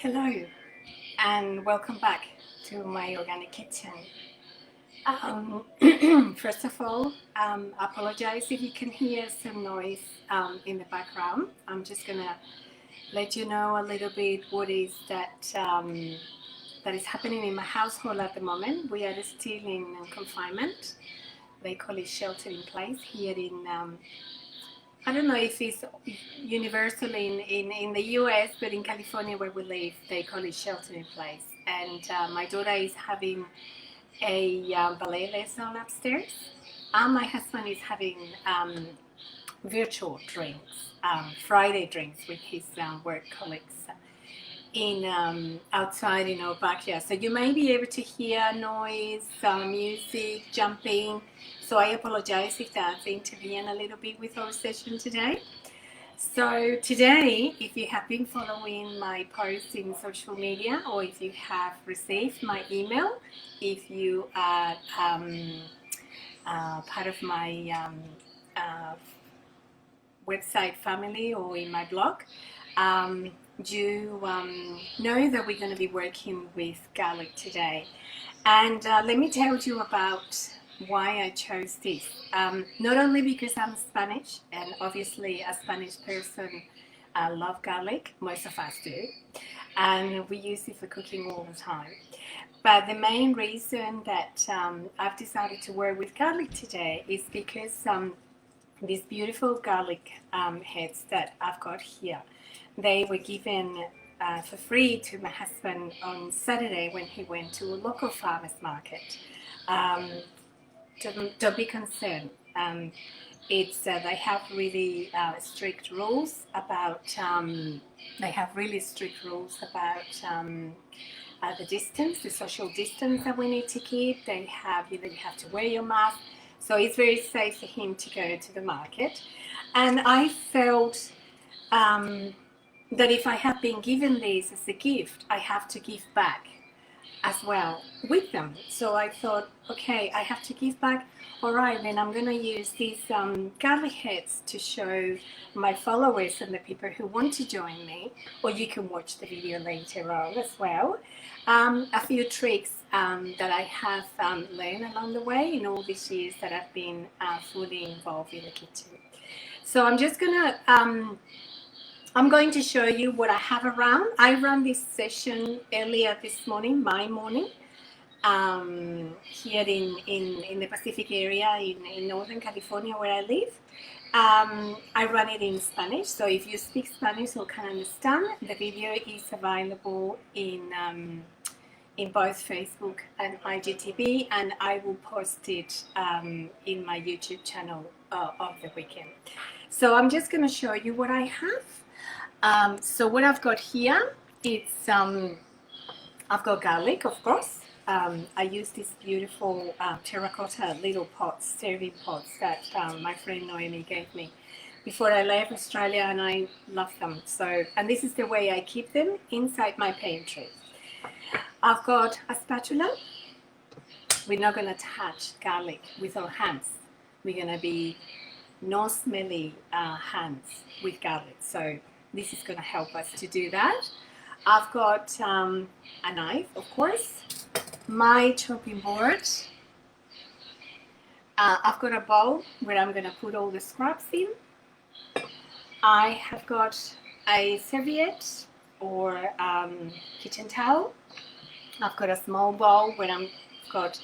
Hello and welcome back to my organic kitchen. First of all, apologize if you can hear some noise in the background. I'm just gonna let you know a little bit what is that is happening in my household at the moment. We are still in confinement. They call it shelter in place here in I don't know if it's universal in the US, but in California where we live, they call it shelter in place. And my daughter is having a ballet lesson upstairs. And my husband is having virtual drinks, Friday drinks with his work colleagues in outside in our backyard. So you may be able to hear noise, music, jumping. So I apologize if that's interfering a little bit with our session today. So today, if you have been following my posts in social media, or if you have received my email, if you are part of my website family or in my blog, you know that we're going to be working with garlic today. And let me tell you about why I chose this. Not only because I'm Spanish, and obviously a Spanish person love garlic, most of us do, and we use it for cooking all the time. But the main reason that I've decided to work with garlic today is because these beautiful garlic heads that I've got here, they were given for free to my husband on Saturday when he went to a local farmer's market. Don't be concerned. It's they have really strict rules about the distance, the social distance that we need to keep. They have, you have to wear your mask. So it's very safe for him to go to the market. And I felt that if I have been given this as a gift, I have to give back as well with them. So I thought, okay, I have to give back. All right, then I'm going to use these garlic heads to show my followers and the people who want to join me, or you can watch the video later on as well. A few tricks that I have learned along the way in all these years that I've been fully involved in the kitchen. So I'm just going to I'm going to show you what I have around. I ran this session earlier this morning, my morning, here in the Pacific area in Northern California where I live. I run it in Spanish, so if you speak Spanish or can understand, the video is available in both Facebook and IGTV, and I will post it in my YouTube channel of the weekend. So I'm just going to show you what I have. So what I've got here, it's I've got garlic, of course. I use these beautiful terracotta little pots, serving pots that my friend Noemi gave me before I left Australia, and I love them. So, and this is the way I keep them inside my pantry. I've got a spatula. We're not going to touch garlic with our hands. We're going to be non-smelly hands with garlic. So this is going to help us to do that. I've got a knife, of course, my chopping board. I've got a bowl where I'm going to put all the scraps in. I have got a serviette or kitchen towel. I've got a small bowl where I've got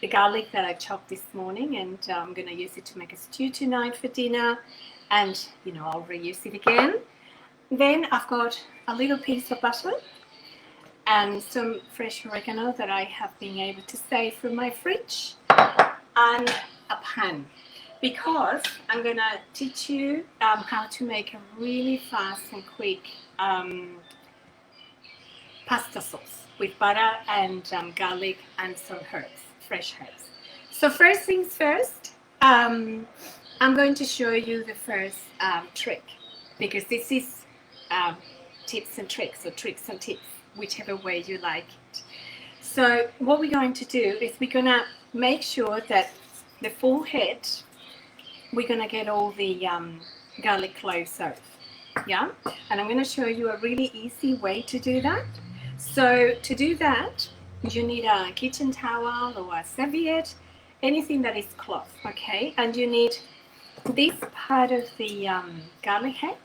the garlic that I chopped this morning, and I'm going to use it to make a stew tonight for dinner, and I'll reuse it again. Then I've got a little piece of butter and some fresh oregano that I have been able to save from my fridge, and a pan, because I'm going to teach you how to make a really fast and quick pasta sauce with butter and garlic and some herbs, fresh herbs. So first things first, I'm going to show you the first trick, because this is tips and tricks, or tricks and tips, whichever way you like it. So what we're going to do is we're going to make sure that the full head, we're going to get all the garlic cloves off. Yeah, and I'm going to show you a really easy way to do that. So to do that, you need a kitchen towel or a serviette, anything that is cloth, okay? And you need this part of the garlic head,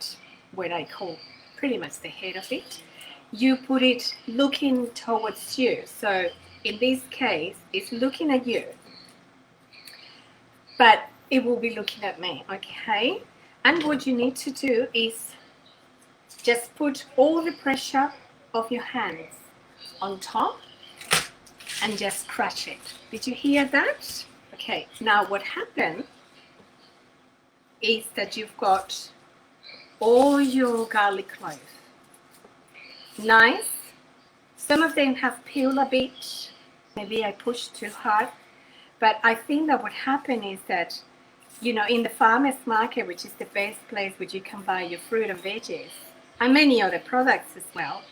what I call pretty much the head of it. You put it looking towards you. So in this case, it's looking at you, but it will be looking at me, okay? And what you need to do is just put all the pressure of your hands on top and just crush it. Did you hear that? Okay, now what happened is that you've got all your garlic cloves. Nice. Some of them have peeled a bit. Maybe I pushed too hard. But I think that what happened is that, you know, in the farmer's market, which is the best place where you can buy your fruit and veggies, and many other products as well,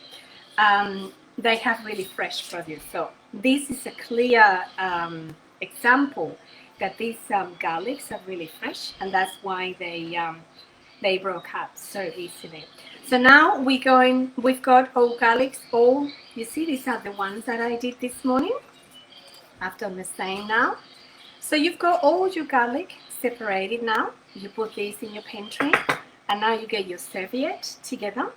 they have really fresh produce. So this is a clear example that these garlics are really fresh, and that's why they broke up so easily. So now we've got all garlics, you see these are the ones that I did this morning. I've done the same now. So you've got all your garlic separated now. You put these in your pantry, and now you get your serviette together,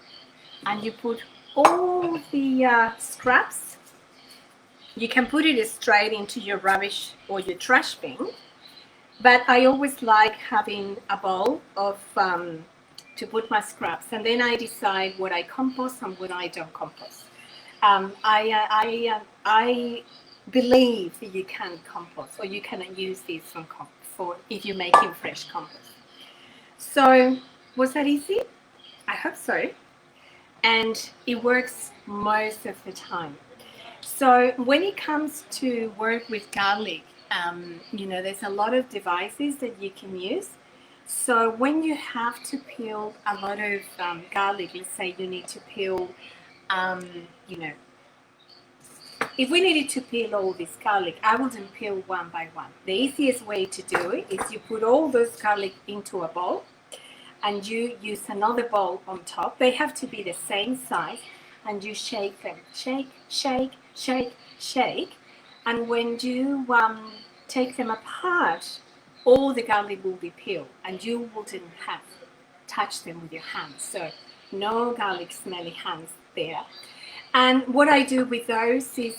and you put all the scraps. You can put it straight into your rubbish or your trash bin, but I always like having a bowl of to put my scraps, and then I decide what I compost and what I don't compost. I believe that you can compost, or you can use this for if you're making fresh compost. So was that easy? I hope so. And it works most of the time. So when it comes to work with garlic, you know, there's a lot of devices that you can use. So when you have to peel a lot of garlic, let's say you need to peel, you know, if we needed to peel all this garlic, I wouldn't peel one by one. The easiest way to do it is you put all those garlic into a bowl, and you use another bowl on top. They have to be the same size, and you shake them. Shake, shake, shake, shake. And when you take them apart, all the garlic will be peeled, and you wouldn't have touched them with your hands. So no garlic smelly hands there. And what I do with those is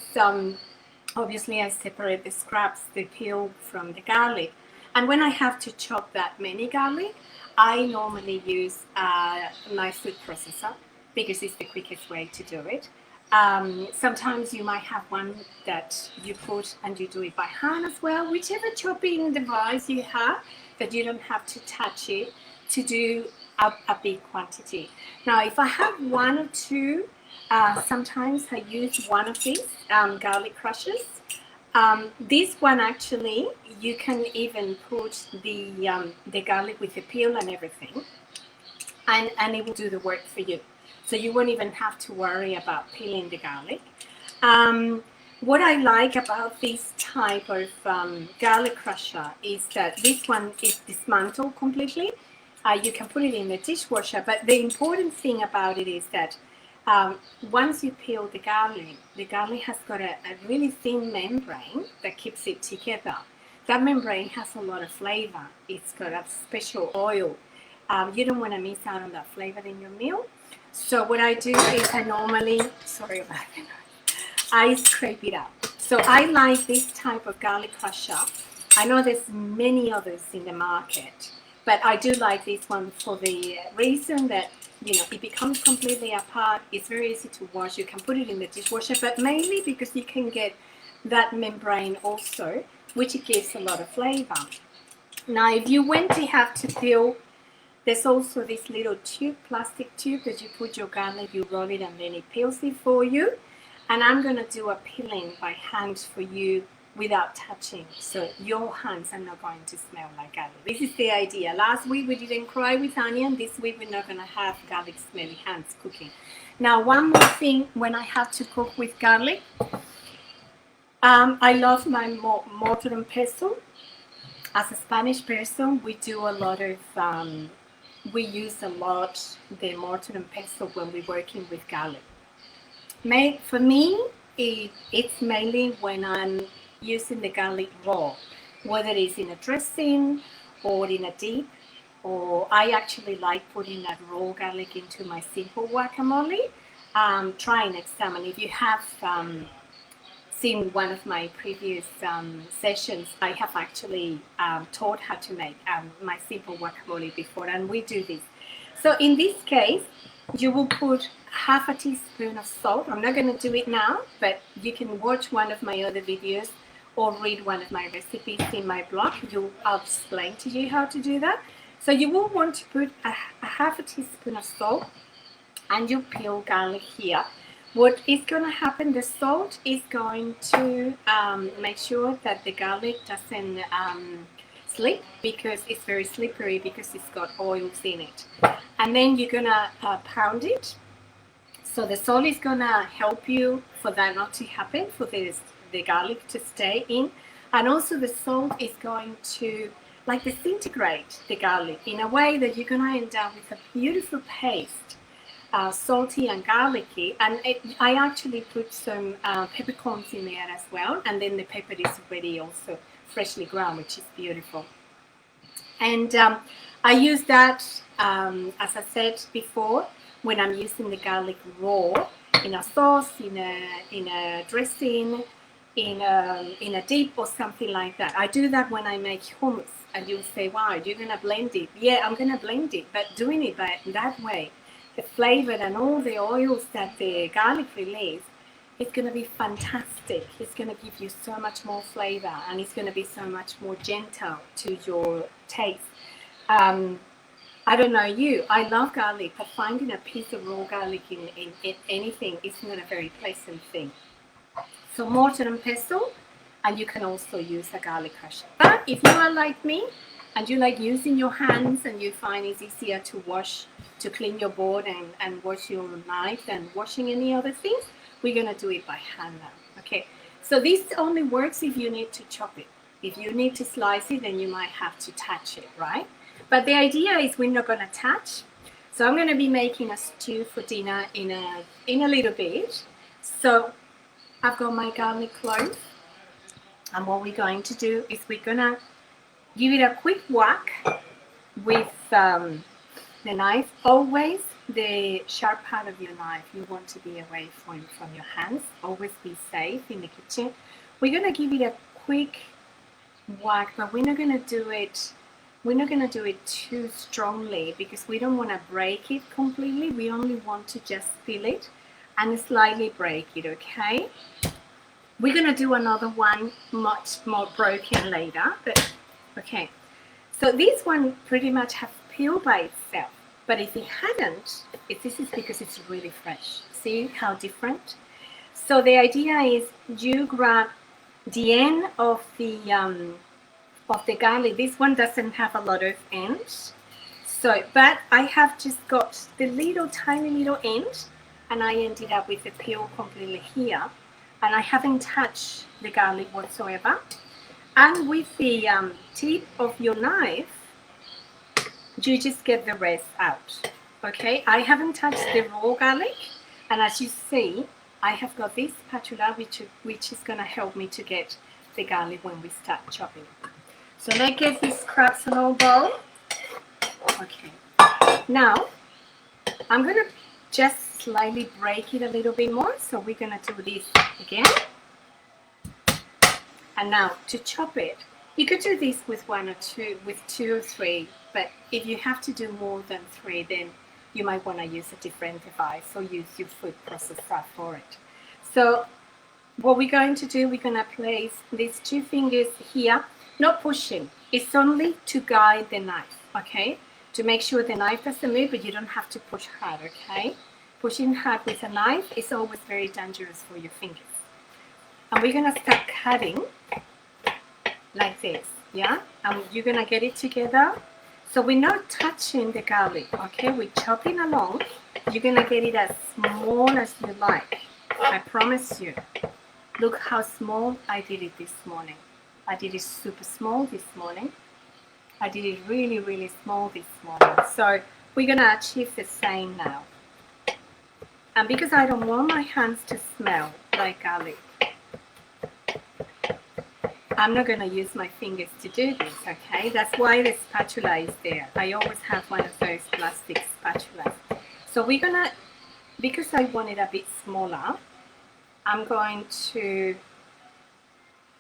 obviously I separate the scraps, the peel from the garlic. And when I have to chop that many garlic, I normally use my food processor because it's the quickest way to do it. Sometimes you might have one that you put and you do it by hand as well, whichever chopping device you have, that you don't have to touch it to do a big quantity. Now, if I have one or two, sometimes I use one of these garlic crushers. This one actually, you can even put the garlic with the peel and everything, and it will do the work for you. So you won't even have to worry about peeling the garlic. What I like about this type of garlic crusher is that this one is dismantled completely. You can put it in the dishwasher, but the important thing about it is that once you peel the garlic has got a really thin membrane that keeps it together. That membrane has a lot of flavor. It's got a special oil. You don't want to miss out on that flavor in your meal. So what I do is I normally, sorry about that, I scrape it out. So I like this type of garlic crusher. I know there's many others in the market, but I do like this one for the reason that, you know, it becomes completely apart. It's very easy to wash. You can put it in the dishwasher, but mainly because you can get that membrane also, which it gives a lot of flavor. Now, if you went to have to peel, there's also this little tube, plastic tube that you put your garlic, you roll it, and then it peels it for you. And I'm going to do a peeling by hand for you without touching, so your hands are not going to smell like garlic. This is the idea. Last week we didn't cry with onion. This week we're not going to have garlic smelly hands cooking. Now, one more thing when I have to cook with garlic, I love my mortar and pestle. As a Spanish person, we do a lot of we use a lot the mortar and pestle when we're working with garlic. For me, it's mainly when I'm using the garlic raw, whether it's in a dressing or in a dip, or I actually like putting that raw garlic into my simple guacamole. Try next time, and if you have seen one of my previous sessions, I have actually taught how to make my simple guacamole before, and we do this. So in this case, you will put half a teaspoon of salt. I'm not going to do it now, but you can watch one of my other videos or read one of my recipes in my blog. I'll explain to you how to do that. So you will want to put a half a teaspoon of salt, and you peel garlic here. What is going to happen, the salt is going to make sure that the garlic doesn't slip, because it's very slippery because it's got oils in it. And then you're going to pound it. So the salt is going to help you for that not to happen, for the garlic to stay in. And also the salt is going to like disintegrate the garlic in a way that you're going to end up with a beautiful paste. Salty and garlicky, and I actually put some peppercorns in there as well, and then the pepper is already also freshly ground, which is beautiful. And I use that, as I said before, when I'm using the garlic raw in a sauce, in a dressing, in a dip or something like that. I do that when I make hummus, and you'll say, wow, you're going to blend it. Yeah, I'm going to blend it, but doing it that way, the flavor and all the oils that the garlic releases, it's going to be fantastic. It's going to give you so much more flavor, and it's going to be so much more gentle to your taste. I don't know you, I love garlic, but finding a piece of raw garlic in anything is not a very pleasant thing. So mortar and pestle, and you can also use a garlic crusher. But if you are like me, and you like using your hands, and you find it's easier to wash, to clean your board and wash your knife than washing any other things, we're going to do it by hand now. Okay, so this only works if you need to chop it. If you need to slice it, then you might have to touch it, right? But the idea is we're not going to touch. So I'm going to be making a stew for dinner in a little bit. So I've got my garlic clove, and what we're going to do is we're going to give it a quick whack with the knife. Always the sharp part of your knife, you want to be away from your hands. Always be safe in the kitchen. We're going to give it a quick whack, but we're not going to do it too strongly, because we don't want to break it completely. We only want to just peel it and slightly break it, okay? We're going to do another one much more broken later, but okay. So this one pretty much have peeled by itself, but if it hadn't, this is because it's really fresh. See how different? So the idea is you grab the end of the garlic. This one doesn't have a lot of ends, so but I have just got the little tiny little end, and I ended up with the peel completely here, and I haven't touched the garlic whatsoever. And with the tip of your knife, you just get the rest out. Okay, I haven't touched the raw garlic, and as you see, I have got this spatula which is going to help me to get the garlic when we start chopping. So let's get this scraps in our bowl. Okay, now I'm going to just slightly break it a little bit more. So we're going to do this again. And now to chop it, you could do this with two or three, but if you have to do more than three, then you might want to use a different device or use your food processor for it. So what we're going to do, we're going to place these two fingers here, not pushing. It's only to guide the knife, okay? To make sure the knife doesn't move, but you don't have to push hard, okay? Pushing hard with a knife is always very dangerous for your fingers. And we're going to start cutting like this, yeah? And you're going to get it together. So we're not touching the garlic, okay? We're chopping along. You're going to get it as small as you like. I promise you. Look how small I did it this morning. I did it super small this morning. I did it really, really small this morning. So we're going to achieve the same now. And because I don't want my hands to smell like garlic, I'm not going to use my fingers to do this, okay? That's why the spatula is there. I always have one of those plastic spatulas. So we're going to, because I want it a bit smaller, I'm going to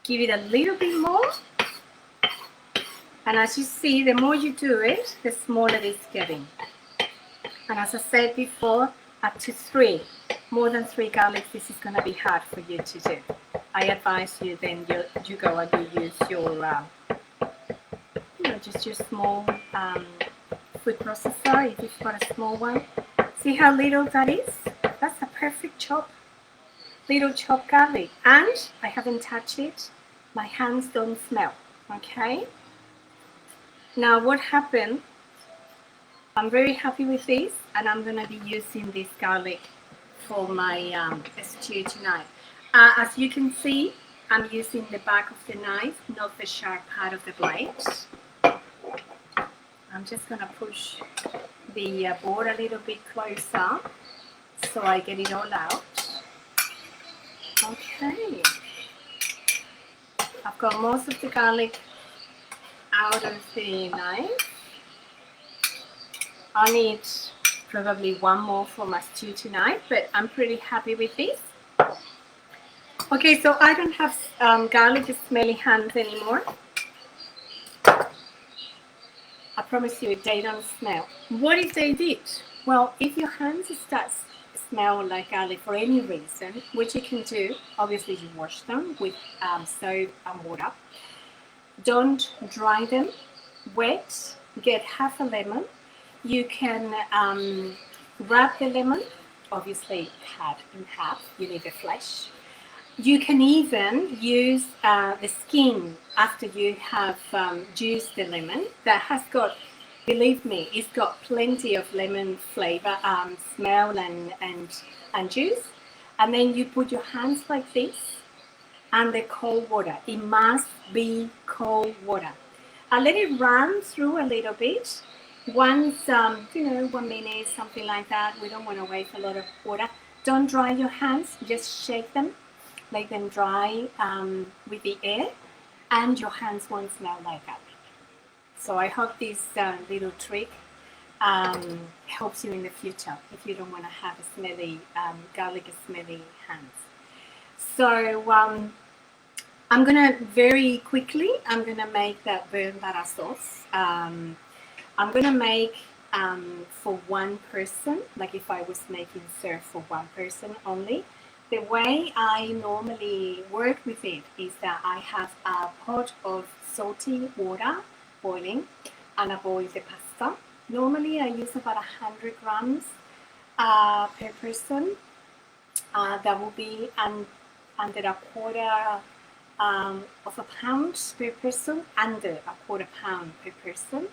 give it a little bit more. And as you see, the more you do it, the smaller it's getting. And as I said before, up to 3. More than 3 garlics, this is going to be hard for you to do. I advise you then you go and you use your, just your small food processor if you've got a small one. See how little that is? That's a perfect chop. Little chopped garlic. And I haven't touched it. My hands don't smell. Okay? Now what happened? I'm very happy with this, and I'm going to be using this garlic for my stew tonight. As you can see, I'm using the back of the knife, not the sharp part of the blade. I'm just going to push the board a little bit closer so I get it all out. Okay. I've got most of the garlic out of the knife. I need probably one more for my stew tonight, but I'm pretty happy with this. Okay, so I don't have garlic smelly hands anymore. I promise you they don't smell. What if they did? Well, if your hands start smell like garlic for any reason, what you can do, obviously you wash them with soap and water. Don't dry them wet. Get half a lemon. You can wrap the lemon, obviously cut in half. You need the flesh. You can even use the skin after you have juiced the lemon. That has got, believe me, it's got plenty of lemon flavor, smell and juice. And then you put your hands like this and the cold water. It must be cold water. I let it run through a little bit. Once, 1 minute, something like that. We don't want to waste a lot of water. Don't dry your hands, just shake them, let them dry with the air, and your hands won't smell like that. So I hope this little trick helps you in the future if you don't want to have a smelly, garlic smelly hands. So I'm gonna very quickly, I'm gonna make that burn butter sauce. I'm gonna make for one person, like if I was making serve for one person only. The way I normally work with it is that I have a pot of salty water boiling and I boil the pasta. Normally I use about 100 grams per person. That will be under a quarter of a pound per person, under a quarter pound per person.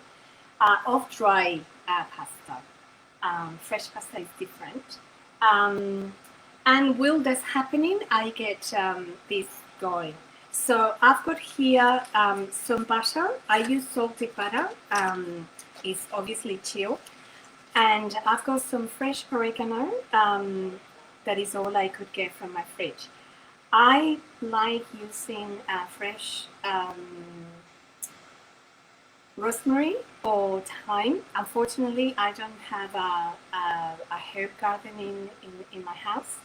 Of dry pasta. Fresh pasta is different. And while that's happening, I get this going. So I've got here some butter. I use salted butter. It's obviously chilled. And I've got some fresh oregano. That is all I could get from my fridge. I like using fresh rosemary or thyme. Unfortunately, I don't have a herb garden in my house.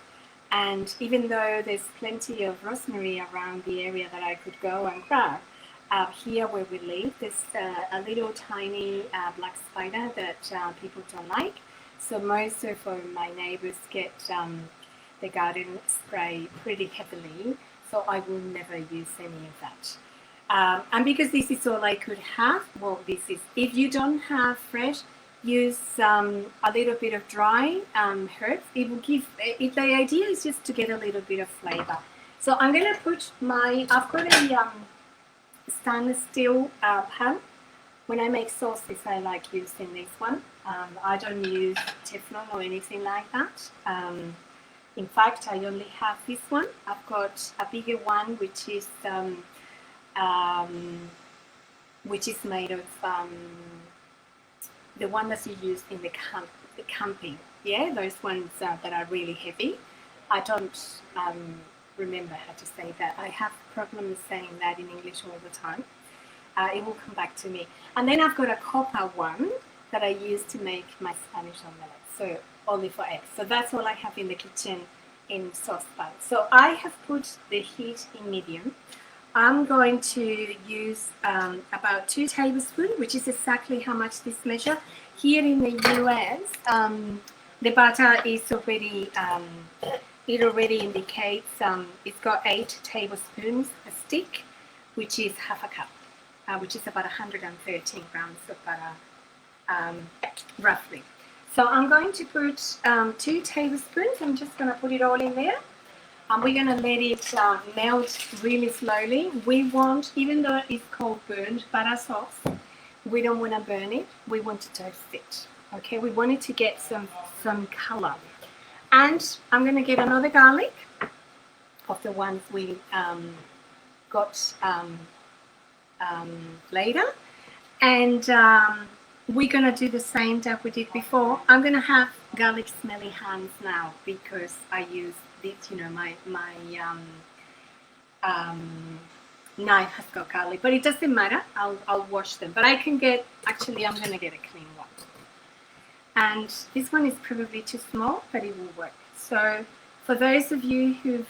And even though there's plenty of rosemary around the area that I could go and grab, here where we live, there's a little tiny black spider that people don't like. So most of my neighbors get the garden spray pretty heavily. So I will never use any of that. And because this is all I could have, well, this is, if you don't have fresh, use a little bit of dry herbs. It will give, the idea is just to get a little bit of flavor. So I'm going to put I've got a stainless steel pan. When I make sauces, I like using this one. I don't use Teflon or anything like that. In fact, I only have this one. I've got a bigger one, which is which is made of the one that you use in the camping. Yeah, those ones that are really heavy. I don't remember how to say that. I have problems saying that in English all the time. It will come back to me. And then I've got a copper one that I use to make my Spanish omelette. So only for eggs. So that's all I have in the kitchen in saucepan. So I have put the heat in medium. I'm going to use about 2 tablespoons, which is exactly how much this measure. Here in the US, the butter is already, it already indicates it's got 8 tablespoons a stick, which is half a cup, which is about 113 grams of butter, roughly. So I'm going to put 2 tablespoons. I'm just going to put it all in there. And we're going to let it melt really slowly. We want, even though it's called burnt butter sauce, we don't want to burn it. We want to toast it. Okay, we want it to get some color. And I'm going to get another garlic of the ones we got later. And we're going to do the same that we did before. I'm going to have garlic smelly hands now because I use this, you know, my knife has got garlic, but it doesn't matter. I'll wash them. But I can get, actually, I'm going to get a clean one. And this one is probably too small, but it will work. So for those of you who've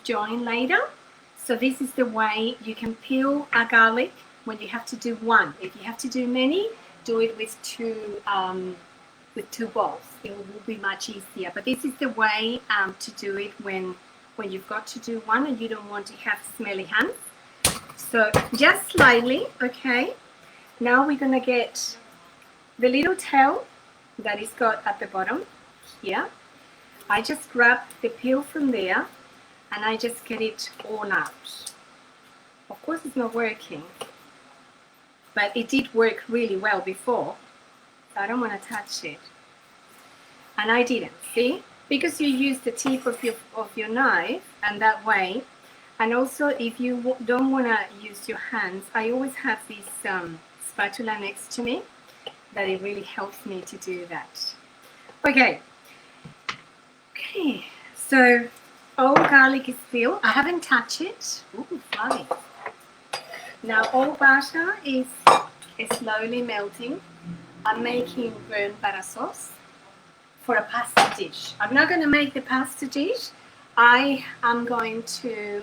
joined later, so this is the way you can peel a garlic when you have to do one. If you have to do many, do it with two balls. It will be much easier. But this is the way to do it when you've got to do one and you don't want to have smelly hands. So just slightly, okay. Now we're gonna get the little tail that is got at the bottom here. I just grab the peel from there and I just get it all out. Of course it's not working, but it did work really well before. So I don't want to touch it. And I didn't, see? Because you use the tip of your knife and that way. And also if you don't want to use your hands, I always have this spatula next to me that it really helps me to do that. Okay, so all garlic is peeled. I haven't touched it. Ooh, fine. Now all butter is slowly melting. I'm making burnt butter sauce for a pasta dish. I'm not going to make the pasta dish. I am going to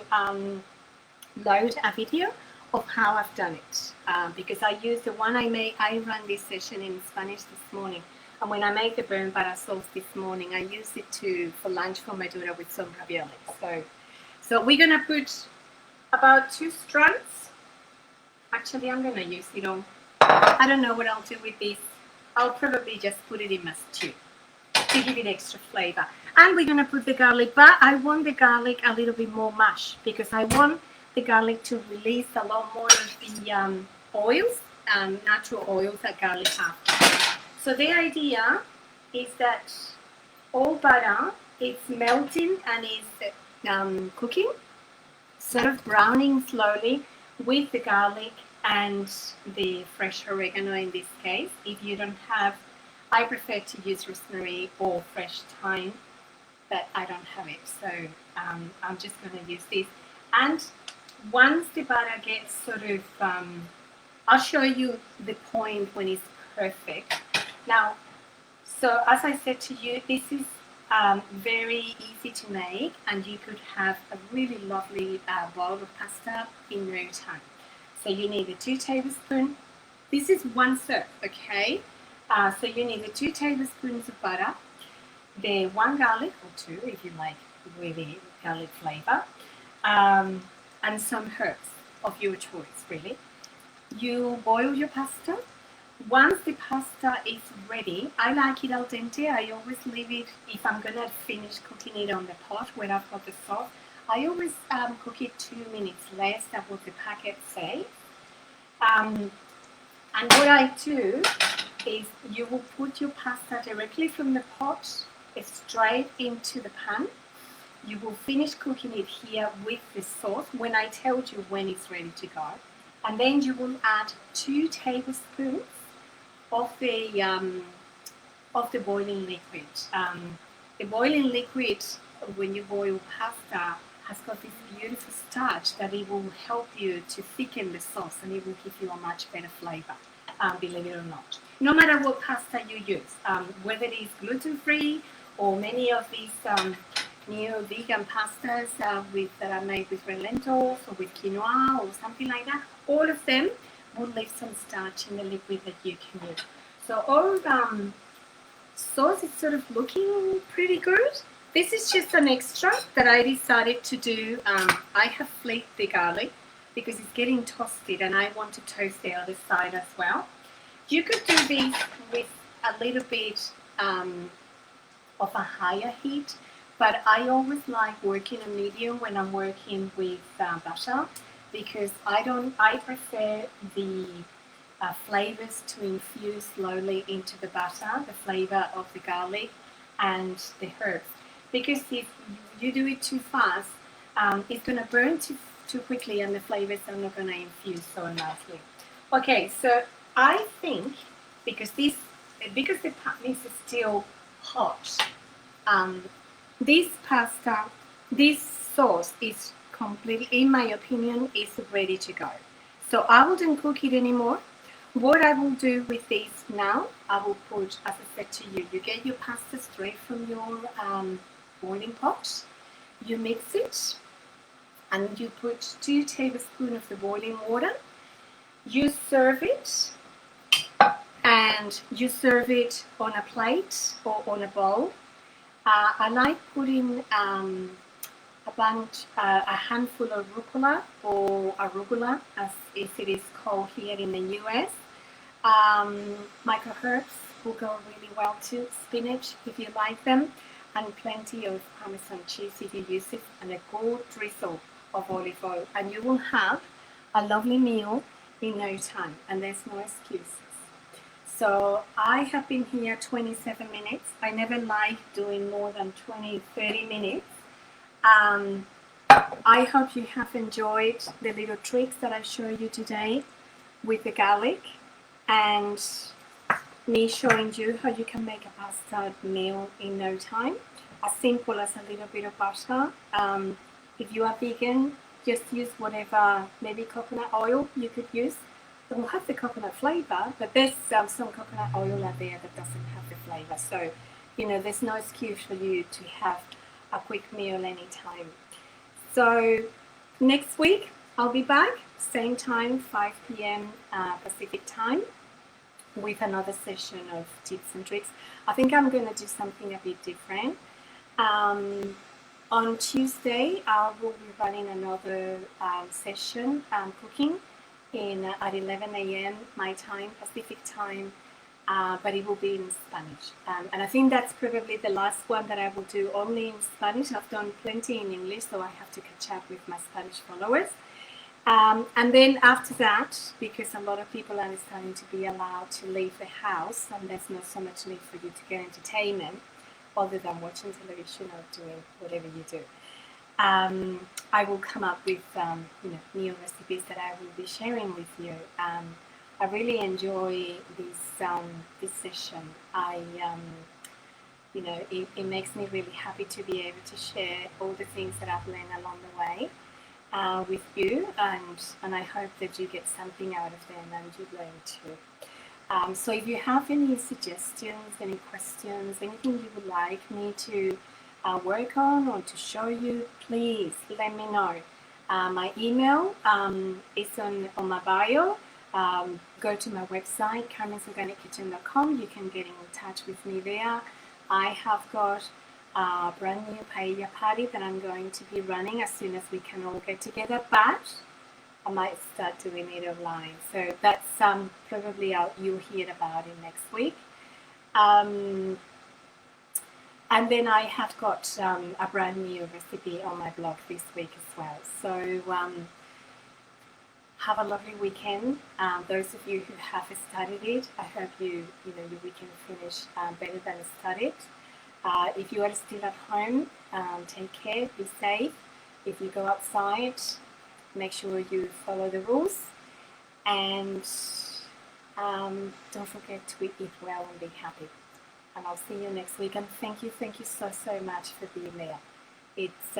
load a video of how I've done it because I used the one I ran this session in Spanish this morning, and when I made the burnt butter sauce this morning, I used it for lunch for my daughter with some ravioli. So we're going to put about 2 strands. Actually, I'm going to use it all. I don't know what I'll do with this. I'll probably just put it in my stew to give it extra flavor. And we're going to put the garlic, but I want the garlic a little bit more mashed because I want the garlic to release a lot more of the oils, natural oils that garlic have. So the idea is that all butter is melting and is cooking, sort of browning slowly with the garlic and the fresh oregano in this case. If you don't have, I prefer to use rosemary or fresh thyme, but I don't have it, so I'm just going to use this. And once the butter gets sort of, I'll show you the point when it's perfect. Now, so as I said to you, this is very easy to make, and you could have a really lovely bowl of pasta in no time. So you need the 2 tablespoons. This is 1 serve, okay? So you need the 2 tablespoons of butter, the 1 garlic, or 2 if you like really garlic flavor, and some herbs of your choice, really. You boil your pasta. Once the pasta is ready, I like it al dente. I always leave it, if I'm going to finish cooking it on the pot where I've got the sauce, I always cook it 2 minutes less than what the packet says. And what I do is you will put your pasta directly from the pot straight into the pan. You will finish cooking it here with the sauce when I tell you when it's ready to go. and then you will add 2 tablespoons of the boiling liquid. The boiling liquid, when you boil pasta, has got this beautiful starch that it will help you to thicken the sauce, and it will give you a much better flavor, believe it or not. No matter what pasta you use, whether it is gluten-free or many of these new vegan pastas that are made with red lentils or with quinoa or something like that, all of them will leave some starch in the liquid that you can use. So all sauce is sort of looking pretty good. This is just an extra that I decided to do. I have flaked the garlic because it's getting toasted and I want to toast the other side as well. You could do this with a little bit of a higher heat, but I always like working on medium when I'm working with butter, because I prefer the flavors to infuse slowly into the butter, the flavor of the garlic and the herbs. Because if you do it too fast, it's going to burn too quickly and the flavors are not going to infuse so nicely. Okay, so I think because the pan is still hot, this pasta, this sauce is completely, in my opinion, is ready to go. So I wouldn't cook it anymore. What I will do with this now, I will put, as I said to you, you get your pasta straight from your boiling pot, you mix it, and you put 2 tablespoons of the boiling water. You serve it, and you serve it on a plate or on a bowl. I like putting a handful of rucola, or arugula, as it is called here in the US. Micro herbs will go really well too. Spinach, if you like them, and plenty of Parmesan cheese if you use it, and a good drizzle of olive oil, and you will have a lovely meal in no time, and there's no excuses. So I have been here 27 minutes. I never like doing more than 20-30 minutes. I hope you have enjoyed the little tricks that I showed you today with the garlic, and me showing you how you can make a pasta meal in no time, as simple as a little bit of butter. If you are vegan, just use whatever, maybe coconut oil you could use. It will have the coconut flavor, but there's some coconut oil out there that doesn't have the flavor. So, there's no excuse for you to have a quick meal anytime. So next week I'll be back, same time, 5 p.m. Pacific time, with another session of tips and tricks. I think I'm going to do something a bit different. On Tuesday, I will be running another session cooking at 11 a.m. my time, Pacific time, but it will be in Spanish. And I think that's probably the last one that I will do only in Spanish. I've done plenty in English, so I have to catch up with my Spanish followers. And then after that, because a lot of people are starting to be allowed to leave the house, and there's not so much need for you to get entertainment other than watching television or doing whatever you do. I will come up with new recipes that I will be sharing with you. I really enjoy this session. It makes me really happy to be able to share all the things that I've learned along the way with you, and I hope that you get something out of them and you learn too. So if you have any suggestions, any questions, anything you would like me to work on or to show you, please let me know. My email is on my bio. Go to my website, carmensorganickitchen.com. You can get in touch with me there. I have got a brand new paella party that I'm going to be running as soon as we can all get together, but I might start doing it online. So that's probably you'll hear about it next week. And then I have got a brand new recipe on my blog this week as well. So have a lovely weekend. Those of you who have studied it, I hope your weekend finish better than started. If you are still at home, take care, be safe. If you go outside, make sure you follow the rules. And don't forget to eat well and be happy. And I'll see you next week. And thank you so much for being there. It's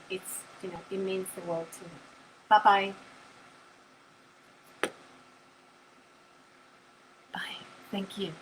it means the world to me. Bye bye. Bye. Thank you.